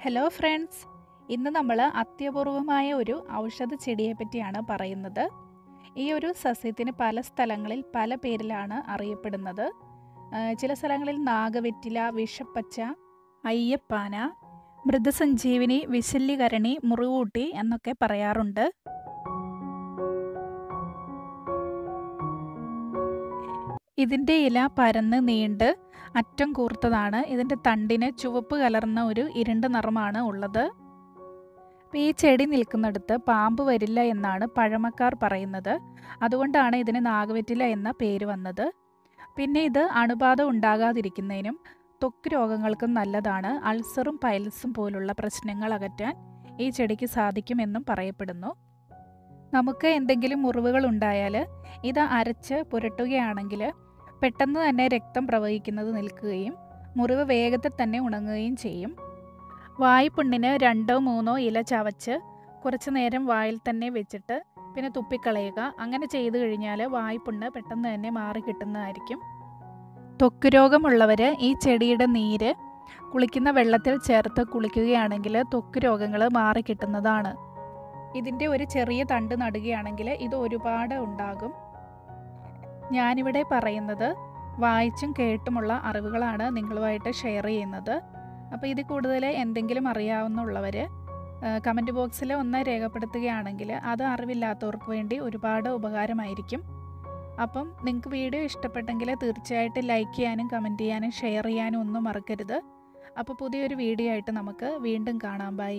Hello friends, ഇന്ന് നമ്മൾ അത്യപൂർവമായ ഒരു ഔഷധ ചെടിയെ പറ്റിയാണ് പറയുന്നത്. ഈ ഒരു സസ്യത്തിന് പല സ്ഥലങ്ങളിൽ പല പേരിലാണ് അറിയപ്പെടുന്നത്. ചില സ്ഥലങ്ങളിൽ നാഗവെറ്റില, വിഷപ്പച്ച, അയ്യപ്പാന, മൃതസഞ്ജീവിനി, വിശല്യകരണി, മുറിവൂട്ടി എന്നൊക്കെ പറയാറുണ്ട്. ഇതിൻ്റെ ഇല പരന്ന് നീണ്ട് അറ്റം കൂർത്തതാണ്. ഇതിൻ്റെ തണ്ടിന് ചുവപ്പ് കലർന്ന ഒരു ഇരുണ്ട നിറമാണ് ഉള്ളത്. ഈ ചെടി നിൽക്കുന്നിടത്ത് പാമ്പ് വരില്ല എന്നാണ് പഴമക്കാർ പറയുന്നത്. അതുകൊണ്ടാണ് ഇതിന് നാഗവെറ്റില എന്ന പേര് വന്നത്. പിന്നെ ഇത് അണുബാധ ഉണ്ടാകാതിരിക്കുന്നതിനും ത്വക്ക് രോഗങ്ങൾക്കും നല്ലതാണ്. അൾസറും പൈൽസും പോലുള്ള പ്രശ്നങ്ങൾ അകറ്റാൻ ഈ ചെടിക്ക് സാധിക്കുമെന്നും പറയപ്പെടുന്നു. നമുക്ക് എന്തെങ്കിലും മുറിവുകൾ ഉണ്ടായാൽ ഇത് അരച്ച് പുരട്ടുകയാണെങ്കിൽ പെട്ടെന്ന് തന്നെ രക്തം പ്രവഹിക്കുന്നത് നിൽക്കുകയും മുറിവ് വേഗത്തിൽ തന്നെ ഉണങ്ങുകയും ചെയ്യും. വായ്പുണ്ണിന് 2-3 ഇല ചവച്ച് കുറച്ച് നേരം വായിൽ തന്നെ വെച്ചിട്ട് പിന്നെ തുപ്പിക്കളയുക. അങ്ങനെ ചെയ്തു കഴിഞ്ഞാൽ വായ്പുണ്ണ് പെട്ടെന്ന് തന്നെ മാറി കിട്ടുന്നതായിരിക്കും. ത്വക്ക് രോഗമുള്ളവർ ഈ ചെടിയുടെ നീര് കുളിക്കുന്ന വെള്ളത്തിൽ ചേർത്ത് കുളിക്കുകയാണെങ്കിൽ ത്വക്ക് രോഗങ്ങൾ മാറി കിട്ടുന്നതാണ്. ഇതിൻ്റെ ഒരു ചെറിയ തണ്ട് നടുകയാണെങ്കിൽ ഇത് ഒരുപാട് ഉണ്ടാകും. ഞാനിവിടെ പറയുന്നത് വായിച്ചും കേട്ടുമുള്ള അറിവുകളാണ് നിങ്ങളുമായിട്ട് ഷെയർ ചെയ്യുന്നത്. അപ്പോൾ ഇത് കൂടുതൽ എന്തെങ്കിലും അറിയാവുന്നുള്ളവർ കമൻറ്റ് ബോക്സിൽ ഒന്ന് രേഖപ്പെടുത്തുകയാണെങ്കിൽ അത് അറിവില്ലാത്തവർക്ക് വേണ്ടി ഒരുപാട് ഉപകാരമായിരിക്കും. അപ്പം നിങ്ങൾക്ക് വീഡിയോ ഇഷ്ടപ്പെട്ടെങ്കിൽ തീർച്ചയായിട്ടും ലൈക്ക് ചെയ്യാനും കമൻറ്റ് ചെയ്യാനും ഷെയർ ചെയ്യാനും ഒന്നും മറക്കരുത്. അപ്പോൾ പുതിയൊരു വീഡിയോ ആയിട്ട് നമുക്ക് വീണ്ടും കാണാം. ബൈ.